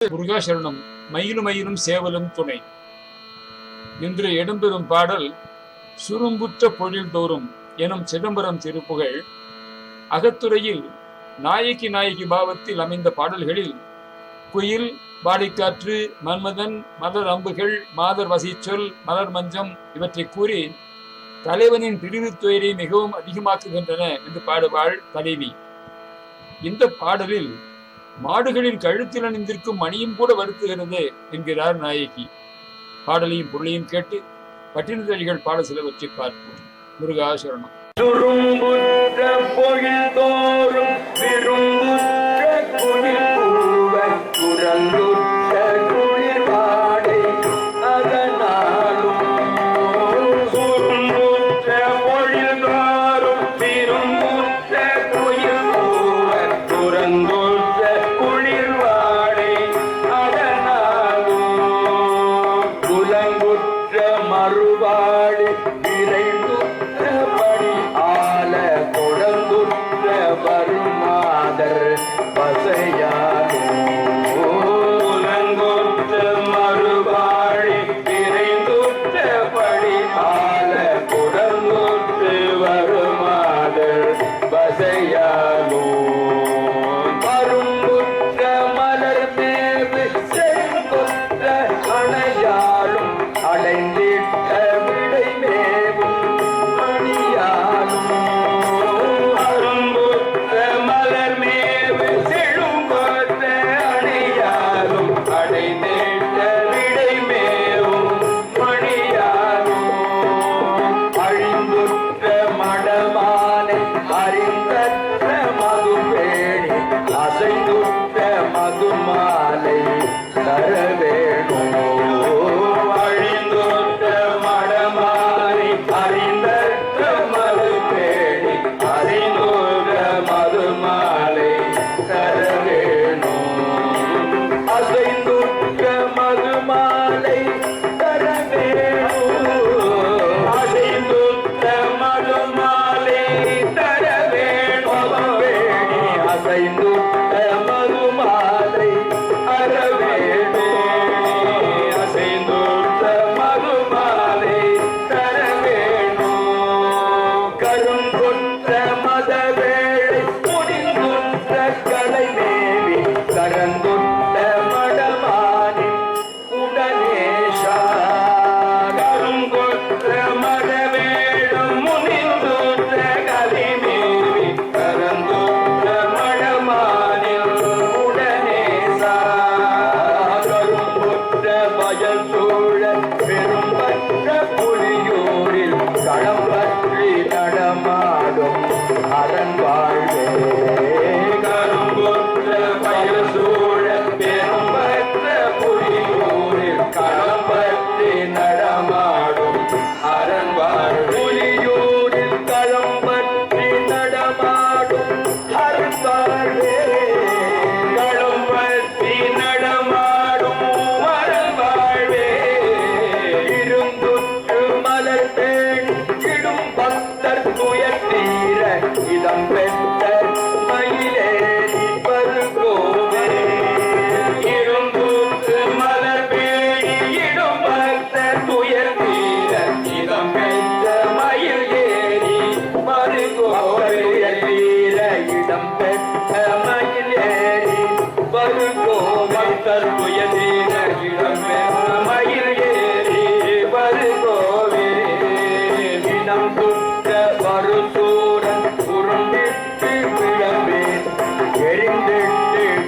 முருகாசரணம் மயிலும் மயிலும் சேவலும் துணை. இன்று இடம்பெறும் பாடல் சுரும்புற்ற பொழில் தோறும் எனும் சிதம்பரம் திருப்புகழ். அகத்துறையில் நாயகி பாவத்தில் அமைந்த பாடல்களில் குயில், பாடிக்காற்று, மன்மதன், மலர் அம்புகள், மாதர் வசிச்சொல், மலர் மஞ்சம் இவற்றை கூறி தலைவனின் பிரிவு துயரை மிகவும் அதிகமாக்குகின்றன என்று பாடுவாள் தலைவி. இந்த பாடலில் மாடுகளின் கழுத்தில் அணிந்திருக்கும் மணியும் கூட வருத்துகிறது என்கிறார் நாயகி. பாடலையும் பொருளையும் கேட்டு பட்டினத்தடிகள் பாட சிலவற்றை பார்ப்போம். முருகாசரணம். மறுவாடி இறைந்துற்றபடி ஆல கொடந்துற்ற வருமாதர் பசையாலும் மறுவாடி இறைந்துற்றபடி ஆல கொடந்துற்று வருமாதர் பசையாலும் மரும்புற்ற மலர் மேவு செங்குற்ற அணையாலும் அடைந்திட்ட விடை மேவும் மணியாலும் அரும்புற்ற மலர் மேவு செழுங்கொற்ற அணையாலும் அடைந்திட்ட விடை மேவும் மணியாலும் அழிந்துற்ற மடமானை அறிந்தற்ற மதுபேணி அசைந்துற்ற மதுமாலை தரவேணும்.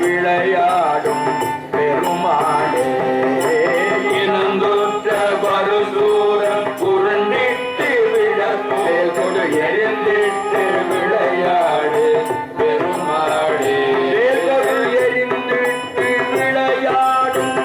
விளையாடும் பெருமாளே இனந்தோற்ற வருசூரம் உருண்டிட்டு விழப்பே கொடு எரிந்திட்டு விளையாடு பெருமாளே எரிந்திட்டு விளையாடும்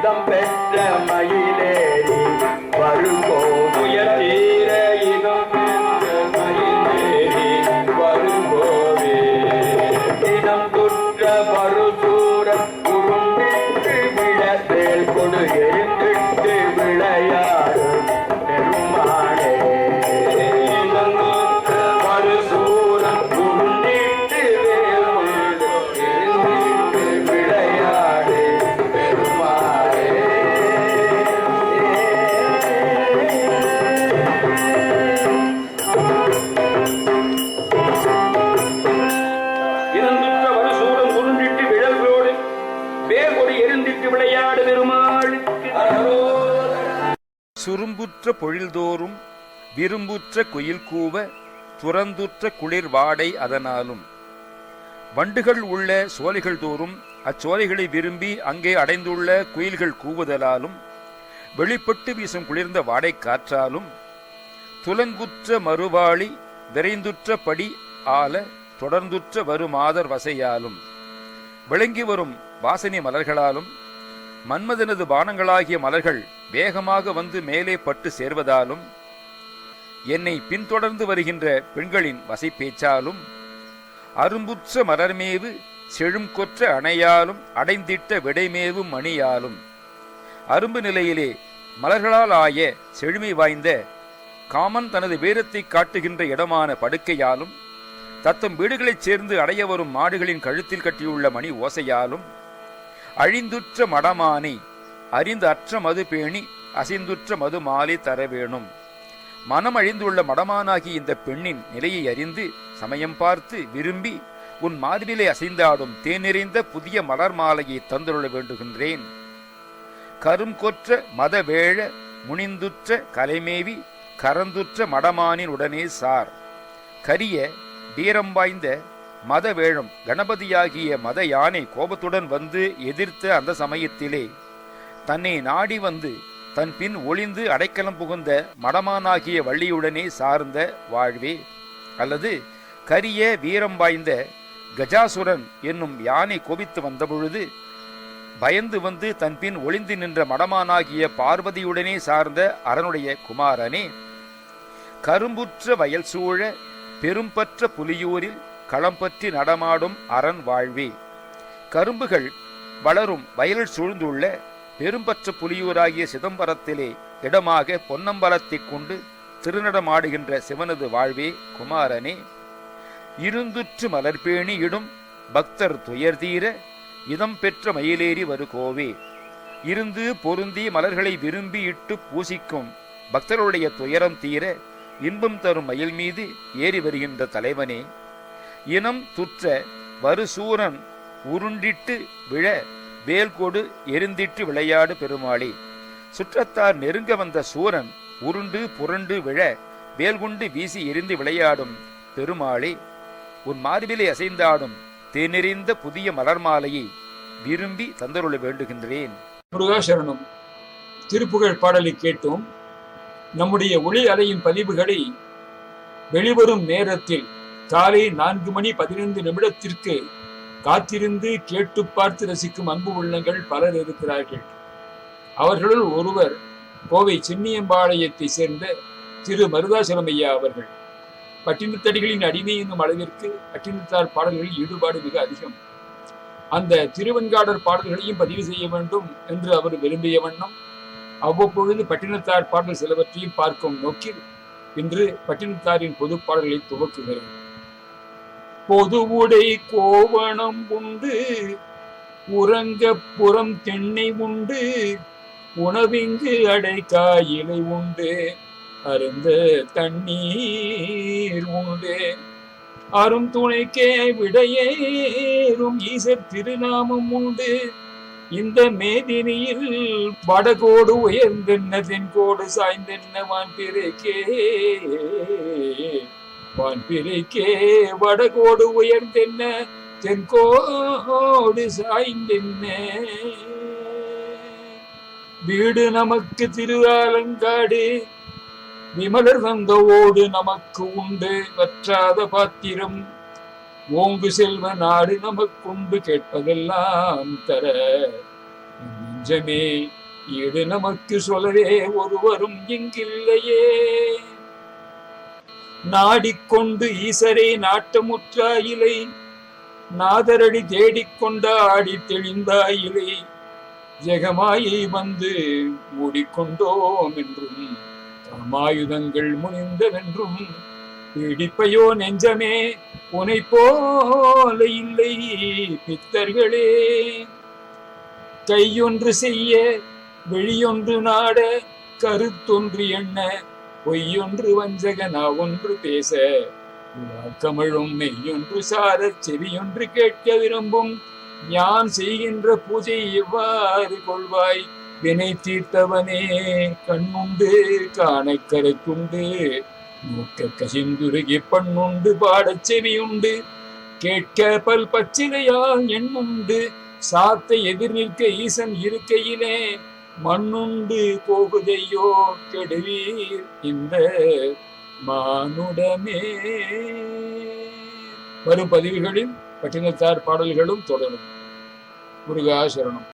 இதம் பெற்ற மயிலேறி வரும்போது தீர இதம் பெற்ற மயிலேறி வரும்போதே தினம் துற்ற பருசூரன் உருண்டிட்டு விழத்தேல் கொடு எரிந்திட்டு விளையாடு பெருமாளே தினம் துற்ற பருசூரன் உருண்டிட்டு வேல் கொடு எரிந்திட்டு விளையாடு பெருமாளே. இறந்துற்ற வருசூரம் உருண்டிட்டு விழல்களோடு வேல் கொடி எரிந்திட்டு விளையாடு பெருமாளுக்கு சுரும்புற்ற பொழில்தோறும் விரும்புற்ற குயில் கூவ துறந்துற்ற குளிர் வாடை அதனாலும் வண்டுகள் உள்ள சோலைகள் தோறும் அச்சோலைகளை விரும்பி அங்கே அடைந்துள்ள குயில்கள் கூவுதலாலும் வெளிப்பட்டு வீசும் குளிர்ந்த வாடை காற்றாலும் துலங்குற்ற மறுவாளி விரைந்துற்ற படி ஆல தொடர்ந்துற்ற வருமாதர் வசையாலும் விளங்கி வரும் வாசனை மலர்களாலும் மன்மதனது பானங்களாகிய மலர்கள் வேகமாக வந்து மேலே பட்டு சேர்வதாலும் என்னை பின்தொடர்ந்து வருகின்ற பெண்களின் வசைப்பேச்சாலும் அரும்புற்ற மலர்மேவு செழும் கொற்ற அணையாலும் அடைந்திட்ட விடைமேவு மணியாலும் அரும்பு நிலையிலே மலர்களால் ஆய செழுமை வாய்ந்த காமன் தனது வீரத்தை காட்டுகின்ற இடமான படுக்கையாலும் தத்தம் வீடுகளைச் சேர்ந்து அடைய வரும் மாடுகளின் கழுத்தில் கட்டியுள்ள மணி ஓசையாலும் அழிந்துற்ற மடமானை அறிந்து அற்ற மது பேணி அசிந்துற்ற மது மாலை தர வேணும். மனம் அழிந்துள்ள மடமானாகி இந்த பெண்ணின் நிலையை அறிந்து சமயம் பார்த்து விரும்பி உன் மாதிரிலே அசைந்தாடும் தேனிறைந்த புதிய மலர் மாலையை தந்துள்ள வேண்டுகின்றேன். கரும் கொற்ற மத வேழ முனிந்துற்ற கலைமேவி கரந்துற்ற மடமானின் உடனே சார். கரிய வீரம் வாய்ந்த மத வேழம் கணபதியாகிய மத யானை கோபத்துடன் வந்து எதிர்த்த அந்த சமயத்திலே தன்னை நாடி வந்து தன் பின் ஒளிந்து அடைக்கலம் புகுந்த மடமானாகிய வள்ளியுடனே சார்ந்த வாழ்வே. அல்லது கரிய வீரம் வாய்ந்த கஜாசுரன் என்னும் யானை கோபித்து வந்தபொழுது பயந்து வந்து தன் பின் ஒளிந்து நின்ற மடமானாகிய பார்வதியுடனே சார்ந்த அரனுடைய குமாரனே. கரும்புற்ற வயல் சூழ பெரும்பற்ற புலியூரில் களம்பற்றி நடமாடும் அரண் வாழ்வே. கரும்புகள் வளரும் வயலில் சூழ்ந்துள்ள பெரும்பற்ற புலியூராகிய சிதம்பரத்திலே இடமாக பொன்னம்பலத்தைக் கொண்டு திருநடமாடுகின்ற சிவனது வாழ்வே குமாரனே. இருந்துற்று மலர்பேணி இடும் பக்தர் துயர்தீர இதம் பெற்ற மயிலேறி வருகோவே. இருந்து பொருந்தி மலர்களை விரும்பி இட்டு பூசிக்கும் பக்தருடைய துயரம் தீர இன்பம் தரும் மயில் மீது ஏறி வருகின்ற தலைவனே. இனம் துற்ற வருசூரன் உருண்டிட்டு விழ வேல்கொடு எரிந்திட்டு விளையாடு பெருமாளே. சுற்றத்தார் நெருங்க வந்த சூரன் உருண்டு புரண்டு விழ வேல்குண்டு வீசி எரிந்து விளையாடும் பெருமாளே. உன் மார்பிலே அசைந்தாடும் தேனெறிந்த புதிய மலர் மாலையை விரும்பி தந்தருள வேண்டுகின்றேன். முருகாசரணம். திருப்புகழ் பாடலை கேட்டோம். நம்முடைய ஒளி அலையின் பதிவுகளை வெளிவரும் நேரத்தில் காலை 4:15 காத்திருந்து கேட்டு பார்த்து ரசிக்கும் அன்பு உள்ளங்கள் பலர் இருக்கிறார்கள். அவர்களுள் ஒருவர் கோவை சென்னியம்பாளையத்தை சேர்ந்த திரு மருதாசலம் ஐயா அவர்கள். பட்டினத்தடிகளின் அடிமை என்னும் அளவிற்கு பட்டினத்தார் பாடல்களில் ஈடுபாடு மிக அதிகம். அந்த திருவெண்காடர் பாடல்களையும் பதிவு செய்ய வேண்டும் என்று அவர் விரும்பிய வண்ணம் அவ்வப்பொழுது பட்டினத்தார் பாடல் சிலவற்றையும் பார்க்கும் நோக்கில் இன்று பட்டினத்தாரின் பொது பாடல்களை துவக்குகிறேன். பொது உடை கோவணம் உண்டு, உறங்க புறம் தென்னை உண்டு, உணவிங்கு அடைக்காயிலை உண்டு, அருந்த தண்ணீர் உண்டு, அரும் துணைக்கே விடையேறும் ஈசர் திருநாமம் உண்டு. இந்த மேதினியில் வடகோடு உயர்ந்தென்ன தென்கோடு சாய்ந்தென்ன வான்பிறைக்கே, வான்பிறைக்கே வடகோடு உயர்ந்தென்ன தென்கோடு சாய்ந்தென்ன. வீடு நமக்கு திரு ஆலங்காடு, விமலர் தந்த ஓடு நமக்கு உண்டு, வற்றாத பாத்திரம் ஓங்கு செல்வ நாடு நமக்குண்டு, கேட்பதெல்லாம் தர நெஞ்சமே ஈடு நமக்கு சொல்லவே ஒருவரும் இங்கில்லையே. நாடிக்கொண்டு ஈசரை நாட்டமுற்றாயிலை, நாதரடி தேடிக்கொண்டாடி தெளிந்தாயிலை, ஜெகமாயை வந்து மூடிக்கொண்டோம் என்றும் காமாயுதங்கள் முனிந்தவென்றும் பீடிப்பையோ நெஞ்சமே உனை போல இல்லை பித்தர்களே. கையொன்று செய்ய வெளியொன்று நாட கருத்தொன்று எண்ண பொய்யொன்று வஞ்சகனா ஒன்று பேச கமிழும் மெய்யொன்று சாரச் செவியொன்று கேட்க விரும்பும் யான் செய்கின்ற பூஜை எவ்வாறு கொள்வாய் வினை தீர்த்தவனே. கண்ணுண்டு காணக்கரைக்குண்டு நோக்க கசிந்துருகி பண்ணுண்டு பாடச் செவியுண்டு கேட்க பல் பச்சிலையால் எண்ணுண்டு சாத்த எதிர் நிற்க ஈசன் இருக்கையிலே மண்ணுண்டு போகுதையோ கெடுவீர் இந்த மானுடமே. வரும் பதிவுகளில் பட்டினத்தார் பாடல்களும் தொடரும். முருகா சரணம்.